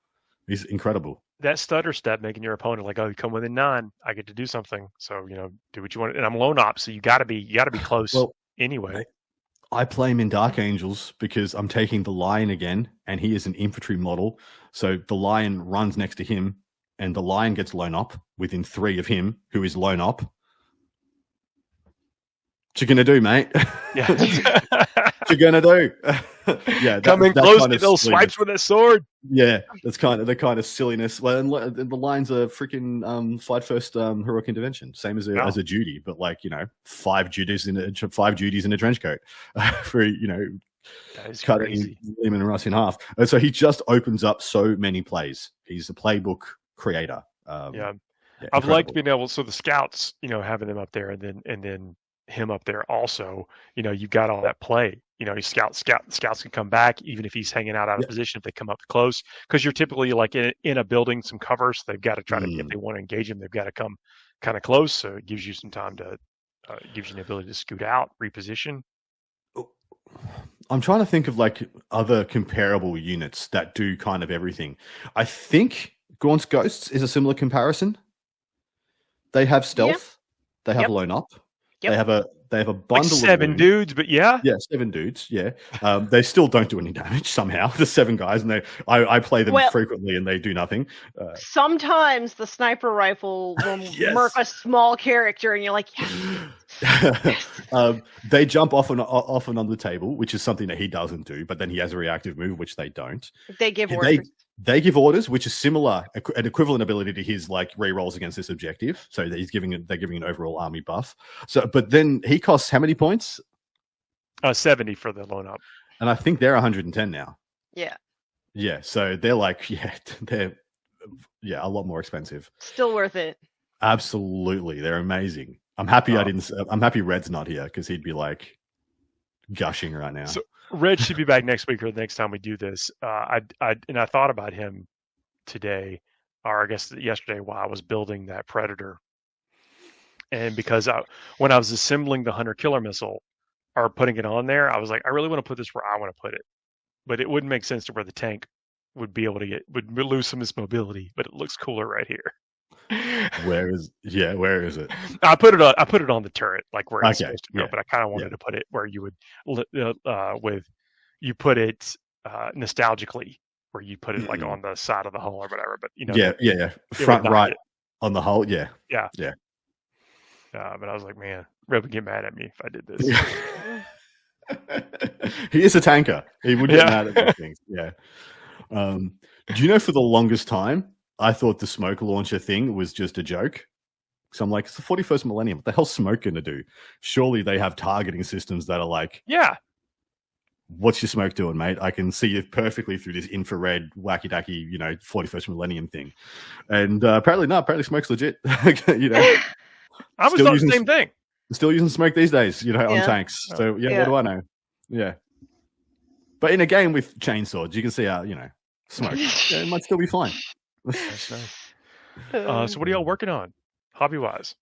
He's incredible. That stutter step making your opponent like, oh, you come within 9, I get to do something. So, do what you want. And I'm lone op, so you gotta be close. Well, anyway, I play him in Dark Angels because I'm taking the Lion again, and he is an infantry model. So the Lion runs next to him, and the Lion gets lone op within 3 of him, who is lone op. What you gonna do, mate? Yeah. What you gonna do? Yeah, coming close to those swipes with a sword. Yeah, that's the kind of silliness. Well, and the lines are freaking fight first heroic intervention, same as a duty, but 5 duties in a trench coat for cutting Lehman and Russ in half. And so he just opens up so many plays. He's a playbook creator. I've liked being able. So the scouts, having them up there, and then him up there also. You've got all that play. Scouts can come back even if he's hanging out of position if they come up close, because you're typically in a building, some cover, so they've got to try to, if they want to engage him, they've got to come kind of close, so it gives you some time to gives you the ability to scoot out, reposition. I'm trying to think of other comparable units that do kind of everything. I think Gaunt's Ghosts is a similar comparison. They have stealth, they have lone up, they have a bundle 7 of dudes, but yeah, 7 dudes. Yeah, they still don't do any damage somehow. The 7 guys, and I play them frequently, and they do nothing. Sometimes the sniper rifle will murk a small character, and you're like, they jump often on the table, which is something that he doesn't do. But then he has a reactive move, which they don't. They give orders. They give orders, which is similar, an equivalent ability to his re-rolls against this objective. So they're giving an overall army buff. So, but then he costs how many points? 70 for the loan up, and I think they're 110 now. Yeah. So they're they're a lot more expensive. Still worth it. Absolutely, they're amazing. I'm happy I'm happy Red's not here because he'd be gushing right now. So Red should be back next week or the next time we do this. I thought about him today, or I guess yesterday, while I was building that Predator, and because when I was assembling the Hunter Killer Missile or putting it on there, I was like, I really want to put this where I want to put it, but it wouldn't make sense to where the tank would be able to would lose some of its mobility. But it looks cooler right here. Where is it? I put it on the turret, where it's supposed to go, but I kind of wanted to put it where you would you put it nostalgically, where you put it on the side of the hull or whatever. But front right on the hull. Yeah. But I was like, man, Red would get mad at me if I did this. He is a tanker. He would get mad at those things. Yeah. Do you know, for the longest time, I thought the smoke launcher thing was just a joke. So I'm like, it's the 41st millennium. What the hell's smoke going to do? Surely they have targeting systems that are what's your smoke doing, mate? I can see it perfectly through this infrared wacky-dacky, 41st millennium thing. And apparently not. Apparently smoke's legit. I was thought the same thing. Still using smoke these days, on tanks. So, what do I know? Yeah. But in a game with chainswords, you can see how, smoke. It might still be fine. That's nice. So what are y'all working on, hobby-wise?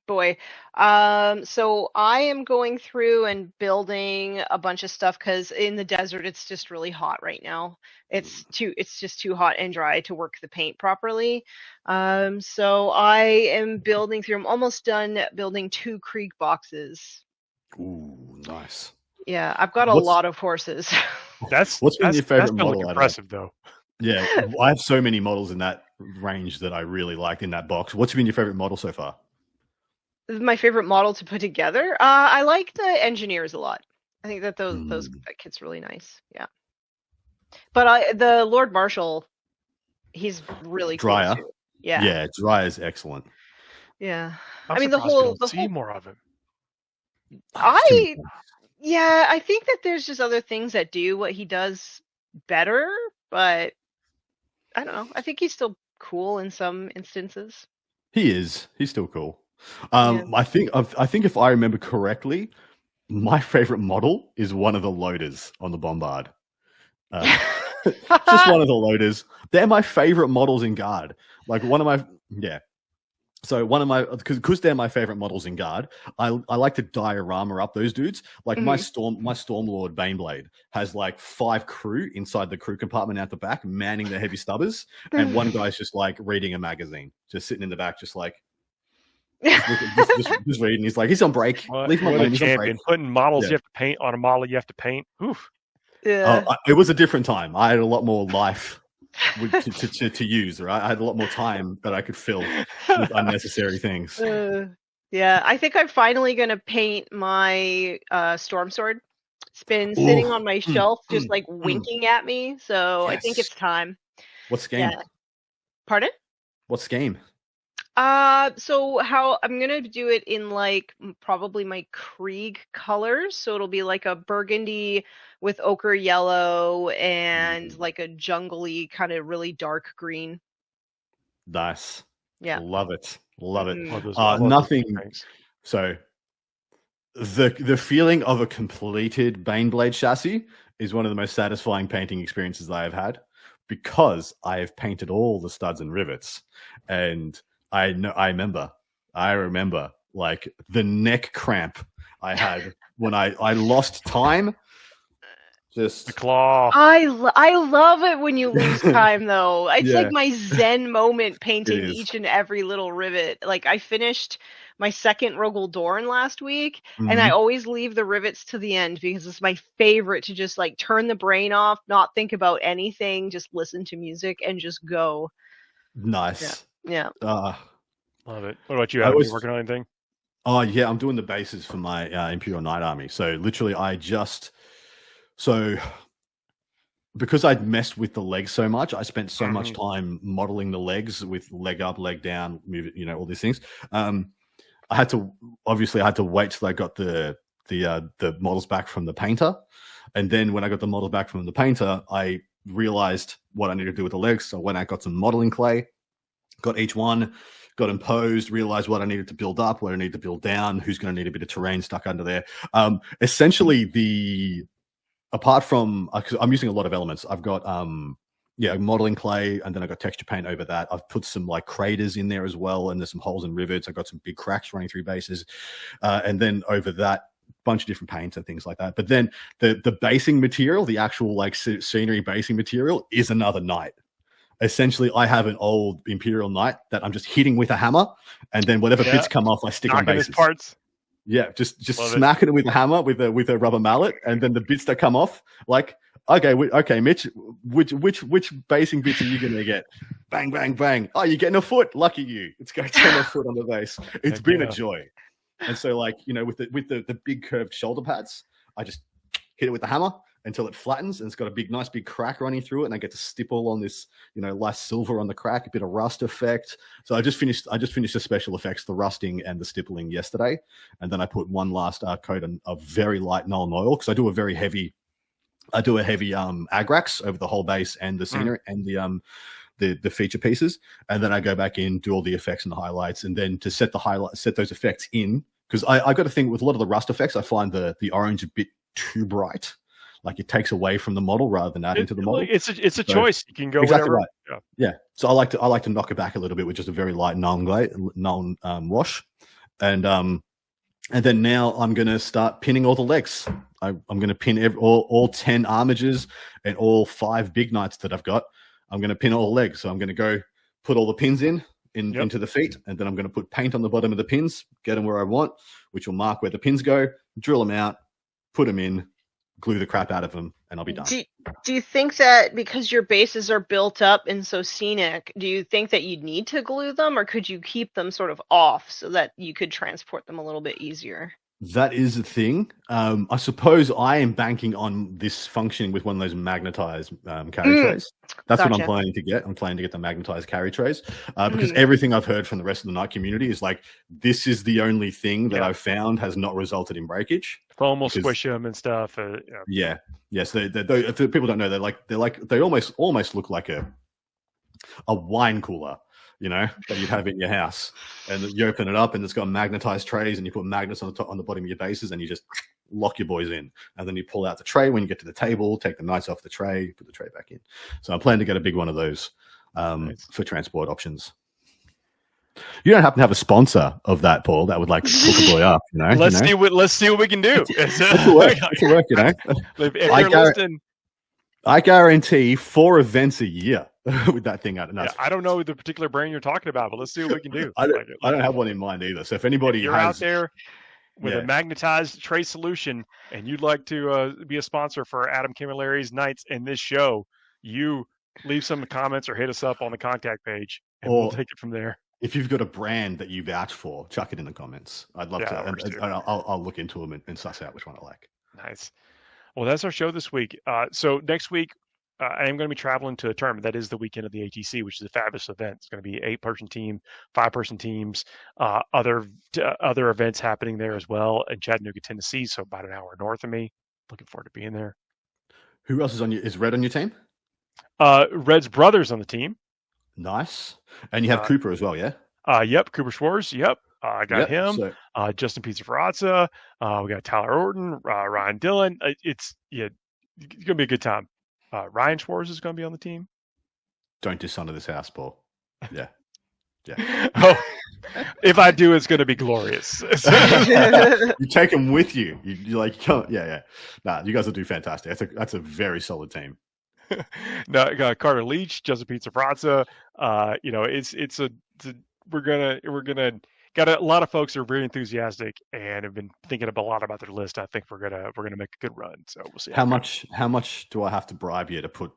Boy, so I am going through and building a bunch of stuff because in the desert it's just really hot right now. It's just too hot and dry to work the paint properly. So I am building through. I'm almost done building 2 creek boxes. Ooh, nice. Yeah, I've got a lot of horses. What's been your favorite model? Impressive though. Yeah, I have so many models in that range that I really liked in that box. What's been your favorite model so far? My favorite model to put together. I like the engineers a lot. I think that that kit's really nice. Yeah. But the Lord Marshal, he's really cool Dryer. too. Yeah. Yeah, Dryer is excellent. Yeah. I'm I mean, the surprised we whole don't see more of him. I think that there's just other things that do what he does better, but I don't know. I think he's still cool in some instances. He is. He's still cool. Yeah. I think if I remember correctly, my favorite model is one of the loaders on the Bombard. Just one of the loaders. They're my favorite models in Guard. Like one of my So one of my because they're my favorite models in Guard, I like to diorama up those dudes. Like my Stormlord Baneblade has like 5 crew inside the crew compartment out the back, manning the heavy stubbers, and one guy's just like reading a magazine, just sitting in the back, just like just reading. He's like, he's on break. Leave him alone. He's on break. Putting models you have to paint on a model you have to paint. Oof. Yeah. It was a different time. I had a lot more life to use, right? I had a lot more time that I could fill with unnecessary things. Yeah, I think I'm finally going to paint my Storm Sword. It's been sitting on my shelf just like winking at me, so I think it's time. What's game? Yeah. Pardon? What's game? So how I'm gonna do it in like probably my Krieg colors. So it'll be like a burgundy with ochre yellow and like a jungly kind of really dark green. Nice. Yeah. Love it. Love it. Nothing. So the feeling of a completed Baneblade chassis is one of the most satisfying painting experiences I have had, because I have painted all the studs and rivets, and I remember like the neck cramp I had when I lost time. Just the claw. I love it when you lose time though. It's like my zen moment painting each and every little rivet. Like I finished my second Rogel Dorn last week, and I always leave the rivets to the end because it's my favorite to just like turn the brain off, not think about anything, just listen to music and just go. Nice. Yeah. Love it. What about you? Are you working on anything? Oh yeah, I'm doing the bases for my Imperial Knight Army. So literally, because I'd messed with the legs so much, I spent so much time modeling the legs with leg up, leg down, move it, all these things. I had to wait till I got the models back from the painter, and then when I got the models back from the painter, I realized what I needed to do with the legs. So when I got some modeling clay, got each one, got imposed, realized what I needed to build up, what I needed to build down, who's going to need a bit of terrain stuck under there. Essentially, apart from, I'm using a lot of elements. I've got modeling clay, and then I got texture paint over that. I've put some like craters in there as well, and there's some holes and rivets. I got some big cracks running through bases, and then over that, bunch of different paints and things like that. But then the basing material, the actual like scenery basing material, is another knight. Essentially, I have an old Imperial Knight that I'm just hitting with a hammer, and then whatever bits come off, I stick on bases. Parts. Yeah, just smacking it with a hammer with a rubber mallet, and then the bits that come off, like, okay, Mitch, which basing bits are you gonna get? Bang, bang, bang! Oh, you're getting a foot. Lucky you. It's going to turn a foot on the base. It's been a joy. And so, like, with the big curved shoulder pads, I just hit it with the hammer until it flattens, and it's got a nice big crack running through it, and I get to stipple on this, nice silver on the crack, a bit of rust effect. So I just finished the special effects, the rusting and the stippling yesterday, and then I put one last coat of very light Nuln Oil, because I do a heavy agrax over the whole base and the scenery and the feature pieces, and then I go back in, do all the effects and the highlights, and then to set those effects in, because I got to think with a lot of the rust effects, I find the orange a bit too bright. Like it takes away from the model rather than adding to the model. It's a choice. You can go exactly whatever. Right. Yeah. So I like to knock it back a little bit with just a very light Nuln wash, and then now I'm going to start pinning all the legs. I'm going to pin all 10 armages and all 5 big knights that I've got. I'm going to pin all the legs. So I'm going to go put all the pins into the feet, and then I'm going to put paint on the bottom of the pins, get them where I want, which will mark where the pins go, drill them out, put them in, glue the crap out of them, and I'll be done. Do you think that because your bases are built up and so scenic, do you think that you'd need to glue them, or could you keep them sort of off so that you could transport them a little bit easier? That is the thing. I suppose I am banking on this functioning with one of those magnetized carry trays. That's what I'm planning to get. I'm planning to get the magnetized carry trays because everything I've heard from the rest of the Knight community is like, this is the only thing that I've found has not resulted in breakage. Foam will squish them and stuff. Yeah. Yes. If people don't know, they almost look like a wine cooler, you know, that you have in your house, and you open it up and it's got magnetized trays, and you put magnets on the bottom of your bases, and you just lock your boys in, and then you pull out the tray when you get to the table, take the knights off the tray, put the tray back in. So I'm planning to get a big one of those for transport options. You don't happen to have a sponsor of that, Paul, that would like hook a boy up, you know? Let's see what we can do. Let's work, you know? If you're listening, I guarantee 4 events a year with that thing out. Yeah, I don't know the particular brand you're talking about, but let's see what we can do. I don't have one in mind either. So if anybody you're out there with a magnetized tray solution and you'd like to be a sponsor for Adam Camilleri's Knights in this show, you leave some comments or hit us up on the contact page, and we'll take it from there. If you've got a brand that you vouch for, chuck it in the comments. I'd love to. And I'll look into them and suss out which one I like. Nice. Well, that's our show this week. So next week, I am going to be traveling to a tournament. That is the weekend of the ATC, which is a fabulous event. It's going to be 8-person team, 5-person teams, other events happening there as well in Chattanooga, Tennessee. So about an hour north of me. Looking forward to being there. Who else is Red on your team? Red's brother's on the team. Nice. And you have Cooper as well, yeah? Yep. Cooper Schwartz. Yep. I got him. So... Justin Pizzaferrazza. We got Tyler Orton, Ryan Dillon. It's going to be a good time. Ryan Schwartz is going to be on the team. Don't dishonor this house, Paul. Yeah. Oh, if I do, it's going to be glorious. You take him with you. You like, yeah. Nah, you guys will do fantastic. That's a very solid team. No, Carter Leach, Justin Pizzaferrazza. We're gonna got a lot of folks who are very enthusiastic and have been thinking a lot about their list. I think we're gonna make a good run. So we'll see. How much do I have to bribe you to put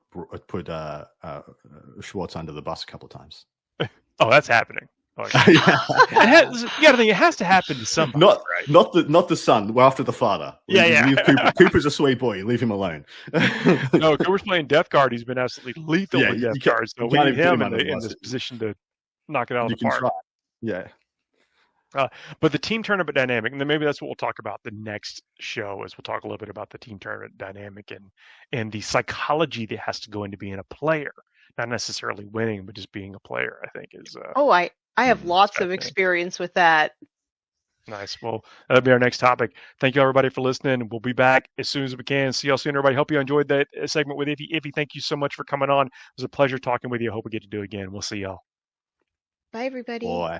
Schwartz under the bus a couple of times? Oh, that's happening. You got to think it has to happen to somebody. Not the son. Well, after the father. Leave Cooper's a sweet boy. Leave him alone. No, Cooper's playing Death Guard. He's been absolutely lethal with Death Guard. So we need him in this position to knock it out of the park. Yeah. But the team tournament dynamic, and then maybe that's what we'll talk about the next show, is we'll talk a little bit about the team tournament dynamic and the psychology that has to go into being a player, not necessarily winning, but just being a player. I think is. I have lots of experience with that. Nice. Well, that'll be our next topic. Thank you, everybody, for listening. We'll be back as soon as we can. See y'all soon, everybody. Hope you enjoyed that segment with Ify. Ify, thank you so much for coming on. It was a pleasure talking with you. I hope we get to do it again. We'll see y'all. Bye, everybody. Boy.